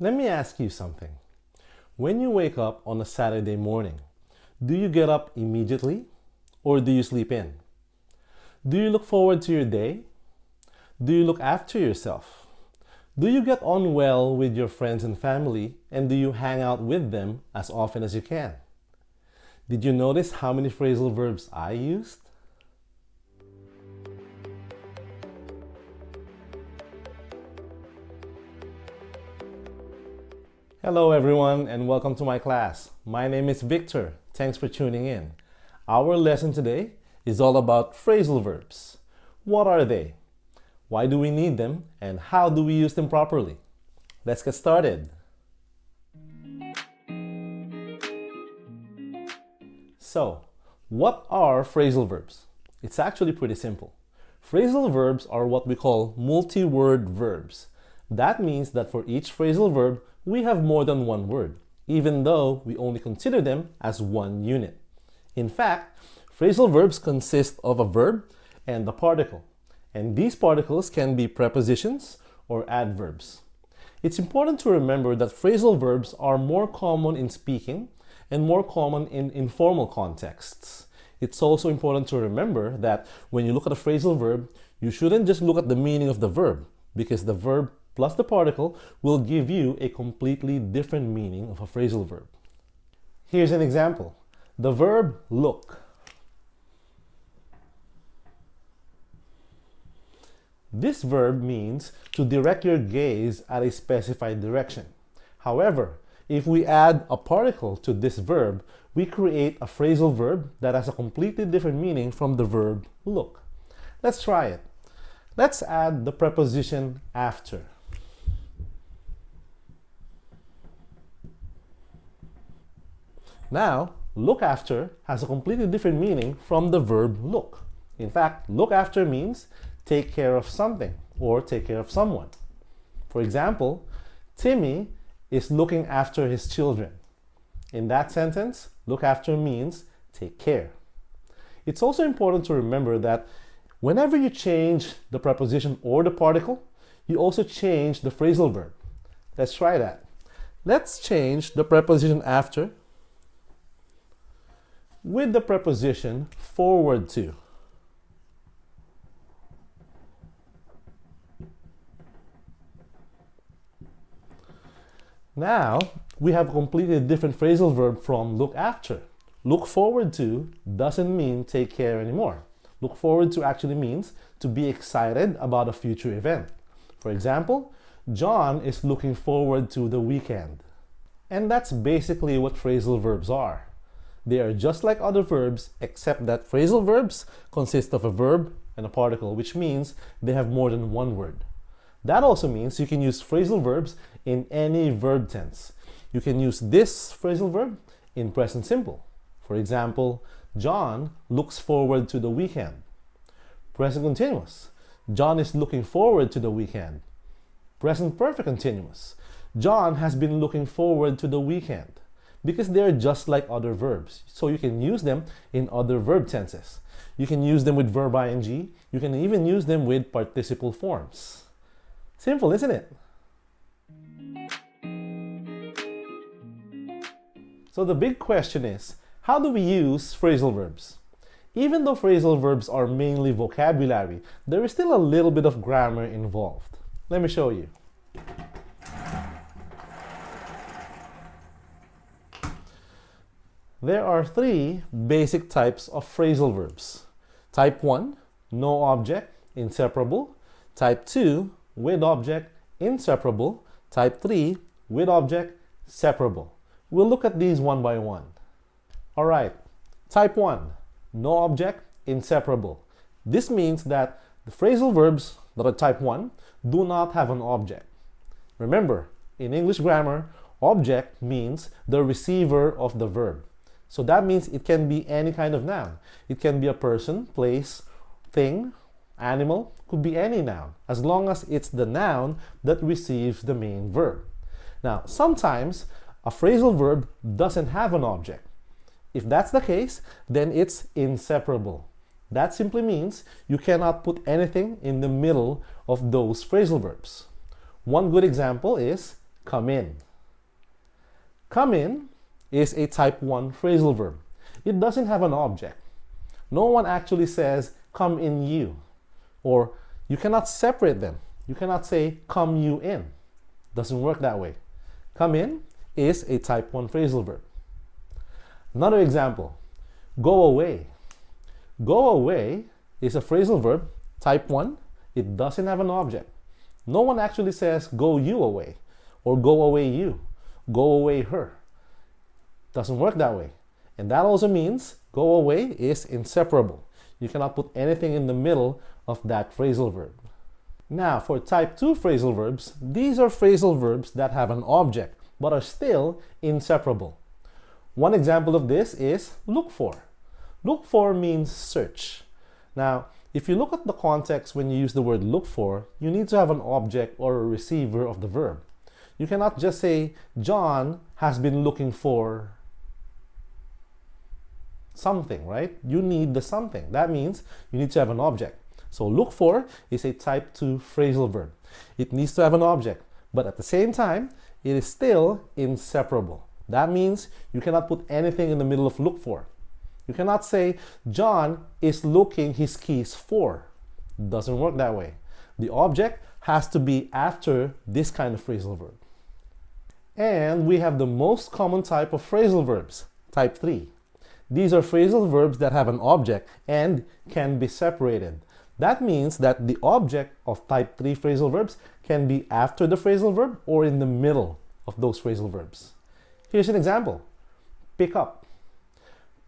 Let me ask you something. When you wake up on a Saturday morning, do you get up immediately or do you sleep in? Do you look forward to your day? Do you look after yourself? Do you get on well with your friends and family, and do you hang out with them as often as you can? Did you notice how many phrasal verbs I used? Hello everyone and welcome to my class. My name is Victor. Thanks for tuning in. Our lesson today is all about phrasal verbs. What are they? Why do we need them? And how do we use them properly? Let's get started. So, what are phrasal verbs? It's actually pretty simple. Phrasal verbs are what we call multi-word verbs. That means that for each phrasal verb, we have more than one word, even though we only consider them as one unit. In fact, phrasal verbs consist of a verb and a particle, and these particles can be prepositions or adverbs. It's important to remember that phrasal verbs are more common in speaking and more common in informal contexts. It's also important to remember that when you look at a phrasal verb, you shouldn't just look at the meaning of the verb, because the verb plus the particle will give you a completely different meaning of a phrasal verb. Here's an example. The verb look. This verb means to direct your gaze at a specified direction. However, if we add a particle to this verb, we create a phrasal verb that has a completely different meaning from the verb look. Let's try it. Let's add the preposition after. Now, look after has a completely different meaning from the verb look. In fact, look after means take care of something or take care of someone. For example, Timmy is looking after his children. In that sentence, look after means take care. It's also important to remember that whenever you change the preposition or the particle, you also change the phrasal verb. Let's try that. Let's change the preposition after with the preposition forward to. Now, we have a completely different phrasal verb from look after. Look forward to doesn't mean take care anymore. Look forward to actually means to be excited about a future event. For example, John is looking forward to the weekend. And that's basically what phrasal verbs are. They are just like other verbs, except that phrasal verbs consist of a verb and a particle, which means they have more than one word. That also means you can use phrasal verbs in any verb tense. You can use this phrasal verb in present simple. For example, John looks forward to the weekend. Present continuous. John is looking forward to the weekend. Present perfect continuous. John has been looking forward to the weekend. Because they're just like other verbs. So you can use them in other verb tenses. You can use them with verb ing. You can even use them with participle forms. Simple, isn't it? So the big question is, how do we use phrasal verbs? Even though phrasal verbs are mainly vocabulary, there is still a little bit of grammar involved. Let me show you. There are three basic types of phrasal verbs. Type 1, no object, inseparable. Type 2, with object, inseparable. Type 3, with object, separable. We'll look at these one by one. Alright, type 1, no object, inseparable. This means that the phrasal verbs that are type 1 do not have an object. Remember, in English grammar, object means the receiver of the verb. So that means it can be any kind of noun. It can be a person, place, thing, animal, could be any noun, as long as it's the noun that receives the main verb. Now, sometimes a phrasal verb doesn't have an object. If that's the case, then it's inseparable. That simply means you cannot put anything in the middle of those phrasal verbs. One good example is come in. Come in is a type 1 phrasal verb. It doesn't have an object. No one actually says, come in you. Or you cannot separate them. You cannot say, come you in. Doesn't work that way. Come in is a type 1 phrasal verb. Another example, go away. Go away is a phrasal verb, type 1. It doesn't have an object. No one actually says, go you away, or go away you, go away her. Doesn't work that way. And that also means go away is inseparable. You cannot put anything in the middle of that phrasal verb. Now, for type 2 phrasal verbs, these are phrasal verbs that have an object, but are still inseparable. One example of this is look for. Look for means search. Now, if you look at the context when you use the word look for, you need to have an object or a receiver of the verb. You cannot just say, John has been looking for something, right? You need the something. That means you need to have an object. So look for is a type 2 phrasal verb. It needs to have an object, but at the same time, it is still inseparable. That means you cannot put anything in the middle of look for. You cannot say, John is looking his keys for. Doesn't work that way. The object has to be after this kind of phrasal verb. And we have the most common type of phrasal verbs, type 3. These are phrasal verbs that have an object and can be separated. That means that the object of type 3 phrasal verbs can be after the phrasal verb or in the middle of those phrasal verbs. Here's an example. Pick up.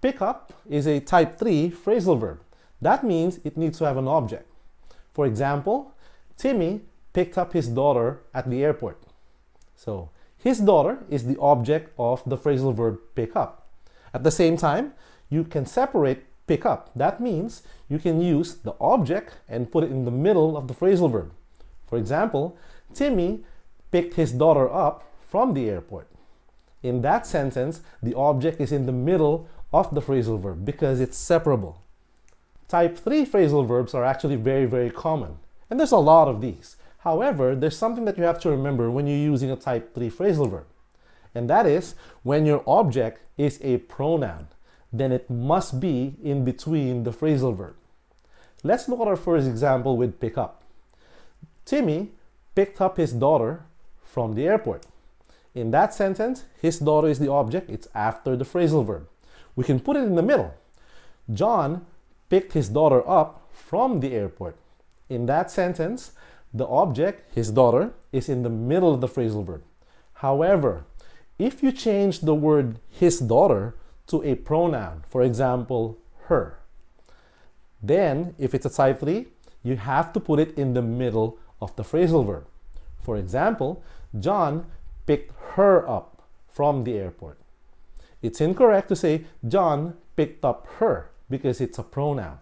Pick up is a type 3 phrasal verb. That means it needs to have an object. For example, Timmy picked up his daughter at the airport. So, his daughter is the object of the phrasal verb pick up. At the same time, you can separate pick up. That means you can use the object and put it in the middle of the phrasal verb. For example, Timmy picked his daughter up from the airport. In that sentence, the object is in the middle of the phrasal verb because it's separable. Type 3 phrasal verbs are actually very, very common, and there's a lot of these. However, there's something that you have to remember when you're using a type 3 phrasal verb, and that is when your object is a pronoun, then it must be in between the phrasal verb. Let's look at our first example with pick up. Timmy picked up his daughter from the airport. In that sentence, his daughter is the object. It's after the phrasal verb. We can put it in the middle. John picked his daughter up from the airport. In that sentence, the object, his daughter, is in the middle of the phrasal verb. However, if you change the word his daughter to a pronoun, for example, her, then if it's a type 3, you have to put it in the middle of the phrasal verb. For example, John picked her up from the airport. It's incorrect to say John picked up her because it's a pronoun.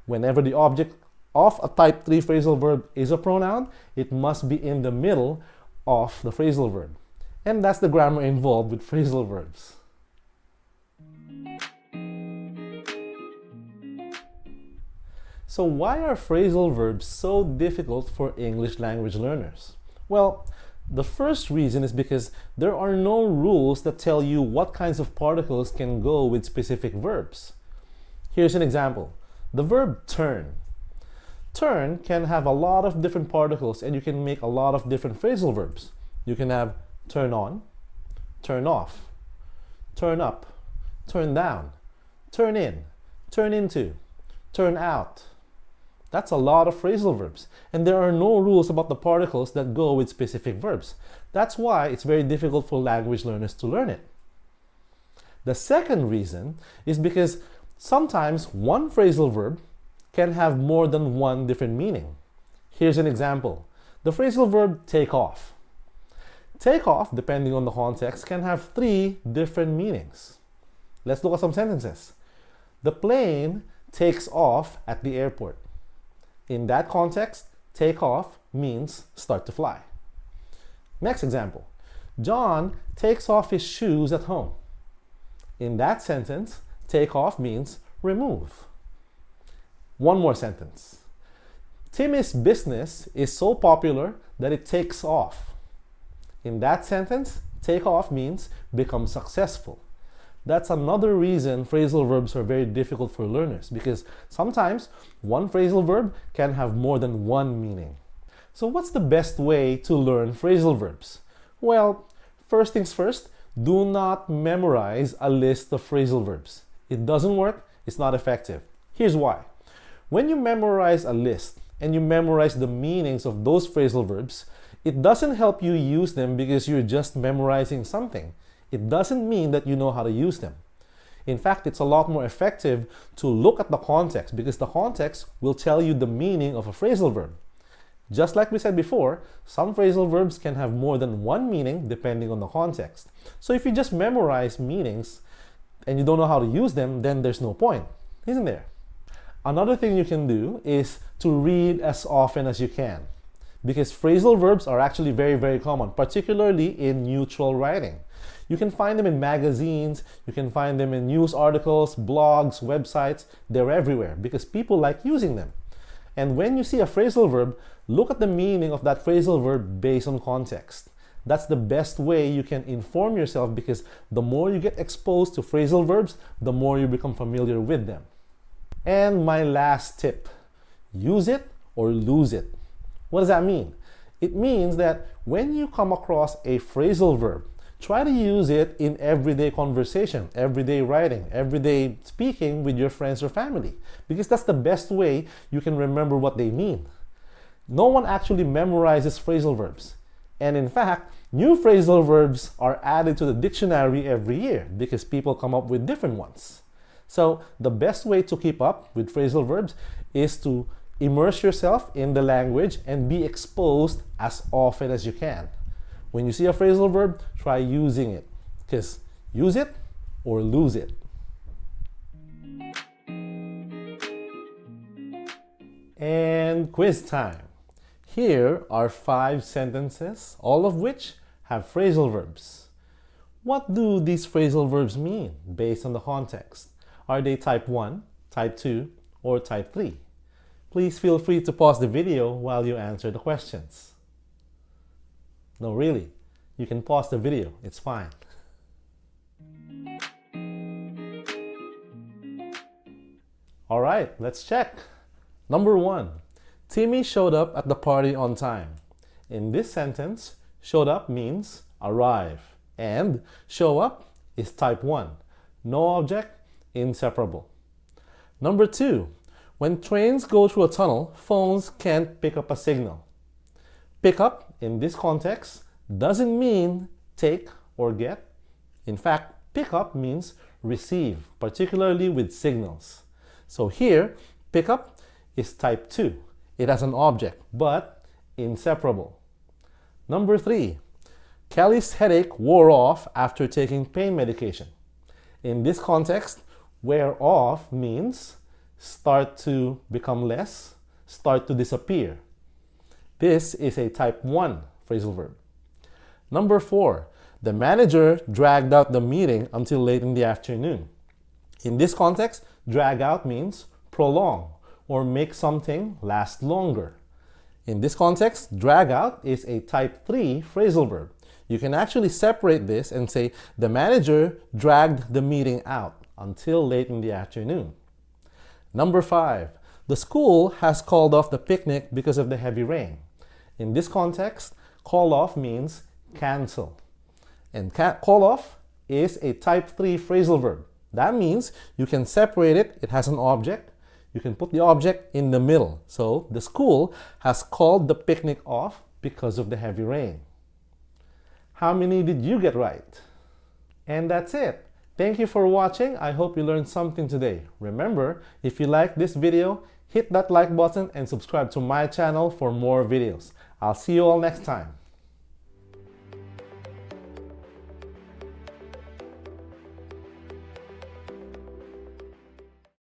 Whenever the object of a type 3 phrasal verb is a pronoun, it must be in the middle of the phrasal verb. And that's the grammar involved with phrasal verbs. So why are phrasal verbs so difficult for English language learners? Well, the first reason is because there are no rules that tell you what kinds of particles can go with specific verbs. Here's an example. The verb turn. Turn can have a lot of different particles and you can make a lot of different phrasal verbs. You can have turn on, turn off, turn up, turn down, turn in, turn into, turn out. That's a lot of phrasal verbs, and there are no rules about the particles that go with specific verbs. That's why it's very difficult for language learners to learn it. The second reason is because sometimes one phrasal verb can have more than one different meaning. Here's an example. The phrasal verb take off. Take off, depending on the context, can have 3 different meanings. Let's look at some sentences. The plane takes off at the airport. In that context, take off means start to fly. Next example. John takes off his shoes at home. In that sentence, take off means remove. One more sentence. Timmy's business is so popular that it takes off. In that sentence, take off means become successful. That's another reason phrasal verbs are very difficult for learners, because sometimes one phrasal verb can have more than one meaning. So what's the best way to learn phrasal verbs? Well, first things first, do not memorize a list of phrasal verbs. It doesn't work, it's not effective. Here's why. When you memorize a list and you memorize the meanings of those phrasal verbs, it doesn't help you use them because you're just memorizing something. It doesn't mean that you know how to use them. In fact, it's a lot more effective to look at the context, because the context will tell you the meaning of a phrasal verb. Just like we said before, some phrasal verbs can have more than one meaning depending on the context. So if you just memorize meanings and you don't know how to use them, then there's no point, isn't there? Another thing you can do is to read as often as you can, because phrasal verbs are actually very, very common, particularly in neutral writing. You can find them in magazines, you can find them in news articles, blogs, websites. They're everywhere because people like using them. And when you see a phrasal verb, look at the meaning of that phrasal verb based on context. That's the best way you can inform yourself, because the more you get exposed to phrasal verbs, the more you become familiar with them. And my last tip, use it or lose it. What does that mean? It means that when you come across a phrasal verb, try to use it in everyday conversation, everyday writing, everyday speaking with your friends or family, because that's the best way you can remember what they mean. No one actually memorizes phrasal verbs. And in fact, new phrasal verbs are added to the dictionary every year because people come up with different ones. So the best way to keep up with phrasal verbs is to immerse yourself in the language and be exposed as often as you can. When you see a phrasal verb, try using it, because use it or lose it. And quiz time. Here are 5 sentences, all of which have phrasal verbs. What do these phrasal verbs mean based on the context? Are they type 1, type 2, or type 3? Please feel free to pause the video while you answer the questions. No, really, you can pause the video, it's fine. All right, let's check. Number 1, Timmy showed up at the party on time. In this sentence, showed up means arrive, and show up is type 1. No object, inseparable. Number 2, when trains go through a tunnel, phones can't pick up a signal. Pick up, in this context, doesn't mean take or get. In fact, pick up means receive, particularly with signals. So here, pick up is type 2. It has an object, but inseparable. Number 3, Kelly's headache wore off after taking pain medication. In this context, wear off means start to become less, start to disappear. This is a type 1 phrasal verb. Number 4, the manager dragged out the meeting until late in the afternoon. In this context, drag out means prolong or make something last longer. In this context, drag out is a type 3 phrasal verb. You can actually separate this and say the manager dragged the meeting out until late in the afternoon. Number 5, the school has called off the picnic because of the heavy rain. In this context, call off means cancel. And call off is a type 3 phrasal verb. That means you can separate it. It has an object. You can put the object in the middle. So the school has called the picnic off because of the heavy rain. How many did you get right? And that's it. Thank you for watching. I hope you learned something today. Remember, if you like this video, hit that like button and subscribe to my channel for more videos. I'll see you all next time.